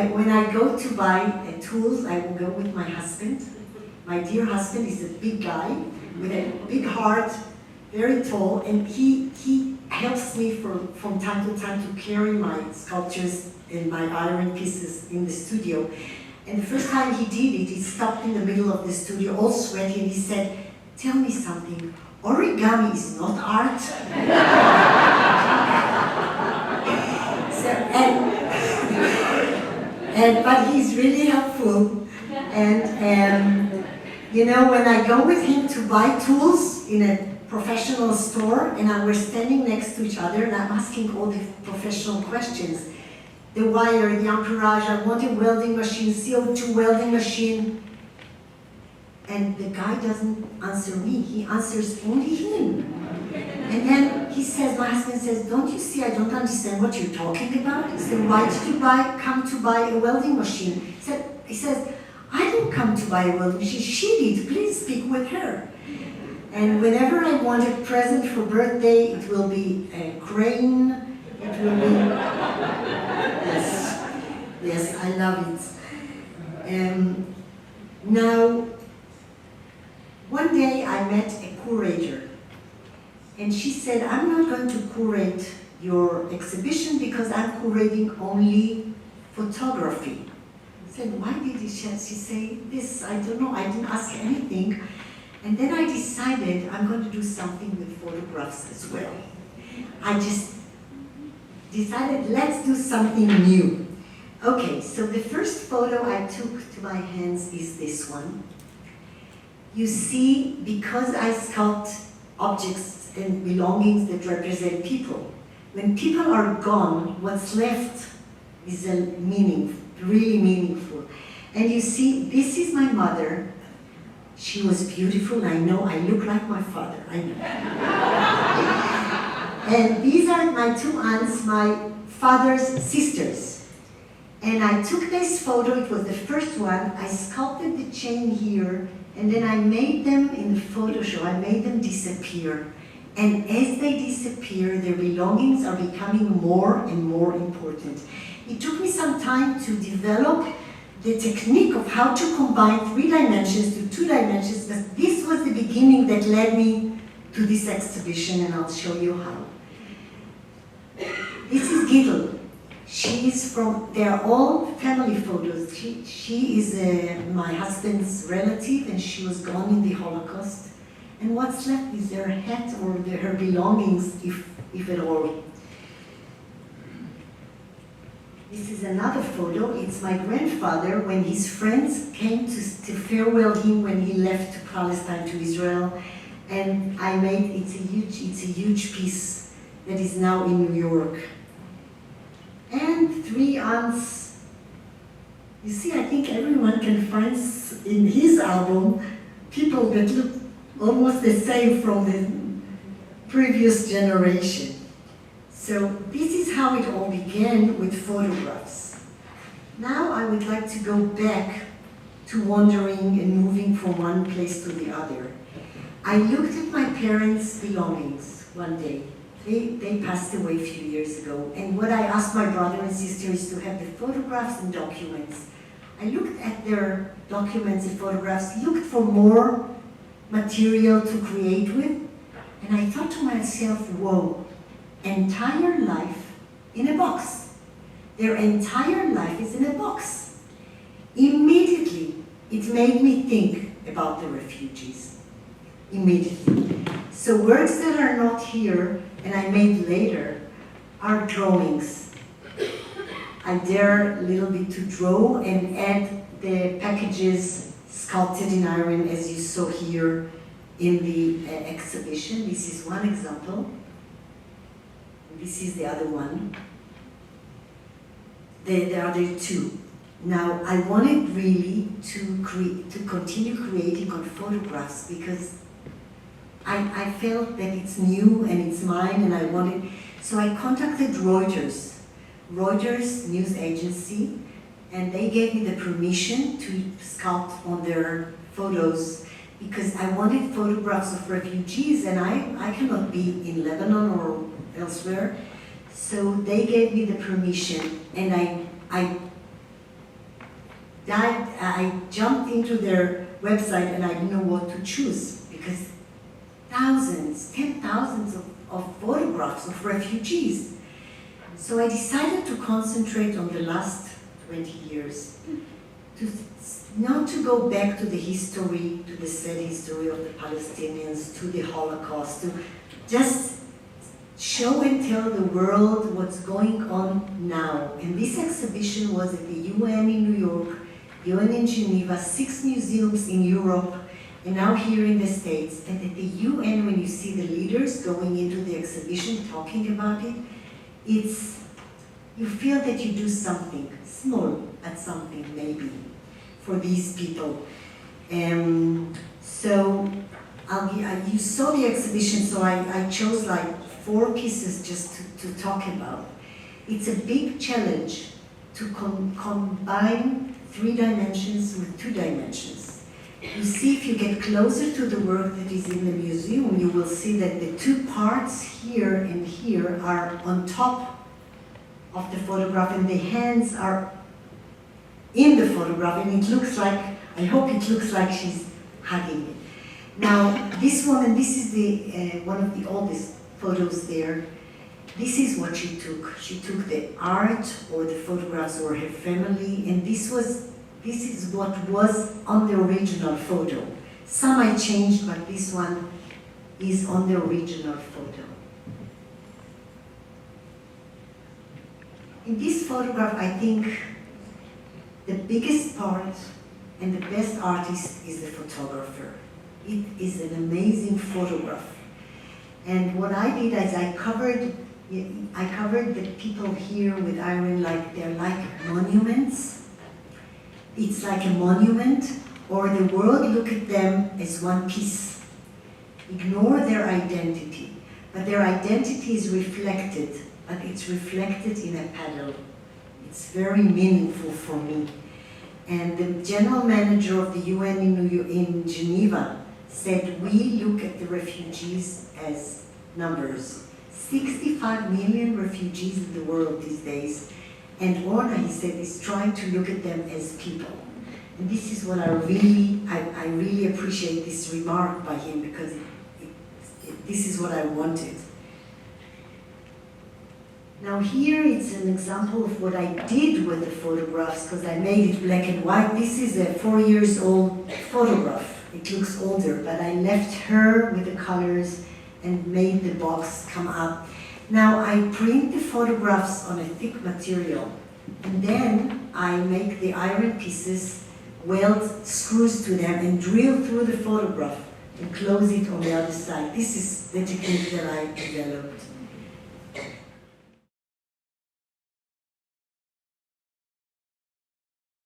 when I go to buy tools, I will go with my husband. My dear husband is a big guy with a big heart, very tall, and he helps me from time to time to carry my sculptures and my iron pieces in the studio. And the first time he did it, he stopped in the middle of the studio, all sweaty, and he said, "Tell me something, origami is not art?" But he's really helpful. And you know, when I go with him to buy tools in a professional store, and we're standing next to each other, and I'm asking all the professional questions. The wire, the amperage, I want a welding machine, CO2 welding machine. And the guy doesn't answer me, he answers only him. And then he says, my husband says, "Don't you see, I don't understand what you're talking about?" He said, "Why did you come to buy a welding machine?" He says, "I didn't come to buy a welding machine, she did, please speak with her." And whenever I want a present for birthday, it will be a crane, it will be, yes, I love it. Now, one day I met a curator, and she said, "I'm not going to curate your exhibition because I'm curating only photography." I said, "Why did she say this? I don't know, I didn't ask anything." And then I decided I'm going to do something with photographs as well. I just decided, let's do something new. Okay, so the first photo I took to my hands is this one. You see, because I sculpt objects and belongings that represent people, when people are gone, what's left is really meaningful. And you see, this is my mother. She was beautiful, I know, I look like my father, I know. And these are my two aunts, my father's sisters. And I took this photo, it was the first one, I sculpted the chain here, and then I made them in the photo show, I made them disappear. And as they disappear, their belongings are becoming more and more important. It took me some time to develop the technique of how to combine 3 dimensions to 2 dimensions, but this was the beginning that led me to this exhibition, and I'll show you how. This is Gidl. They are all family photos. She is my husband's relative, and she was gone in the Holocaust. And what's left is her hat or her belongings, if at all. This is another photo. It's my grandfather when his friends came to farewell him when he left to Palestine, to Israel. And I made, it's a huge piece that is now in New York. And 3 aunts. You see, I think everyone can find in his album people that look almost the same from the previous generation. So this is how it all began with photographs. Now I would like to go back to wandering and moving from one place to the other. I looked at my parents' belongings one day. They passed away a few years ago, and what I asked my brother and sister is to have the photographs and documents. I looked at their documents and photographs, looked for more material to create with, and I thought to myself, whoa, entire life in a box. Their entire life is in a box. Immediately, it made me think about the refugees. Immediately. So works that are not here, and I made later, are drawings. I dare a little bit to draw and add the packages sculpted in iron, as you saw here in the exhibition. This is one example. This is the other one. The other 2. Now, I wanted really to continue creating on photographs because I felt that it's new and it's mine, and I wanted, so I contacted Reuters news agency, and they gave me the permission to sculpt on their photos because I wanted photographs of refugees, and I cannot be in Lebanon or elsewhere. So they gave me the permission, and I I jumped into their website and I didn't know what to choose because thousands, 10,000s of photographs of refugees. So I decided to concentrate on the last 20 years, not to go back to the history, to the sad history of the Palestinians, to the Holocaust, to just show and tell the world what's going on now. And this exhibition was at the UN in New York, UN in Geneva, 6 museums in Europe, and now here in the States. And at the UN, when you see the leaders going into the exhibition talking about it, you feel that you do something, small, but something maybe, for these people. So you saw the exhibition, so I chose like 4 pieces just to talk about. It's a big challenge to combine 3 dimensions with 2 dimensions. You see, if you get closer to the work that is in the museum, you will see that the 2 parts here and here are on top of the photograph, and the hands are in the photograph, and it looks like, I hope it looks like she's hugging it. Now, this woman, this is the one of the oldest photos there. This is what she took. She took the art or the photographs or her family, and this is what was on the original photo. Some I changed, but this one is on the original photo. In this photograph, I think the biggest part and the best artist is the photographer. It is an amazing photograph. And what I did is I covered the people here with iron like they're like monuments. It's like a monument, or the world look at them as one piece. Ignore their identity, but their identity is reflected, but it's reflected in a panel. It's very meaningful for me. And the general manager of the UN in Geneva said, we look at the refugees as numbers. 65 million refugees in the world these days. And Orna, he said, is trying to look at them as people. And this is what I really appreciate this remark by him, because this is what I wanted. Now here it's an example of what I did with the photographs, because I made it black and white. This is a 4-year-old photograph. It looks older, but I left her with the colors and made the box come up. Now I print the photographs on a thick material, and then I make the iron pieces, weld screws to them, and drill through the photograph and close it on the other side. This is the technique that I developed.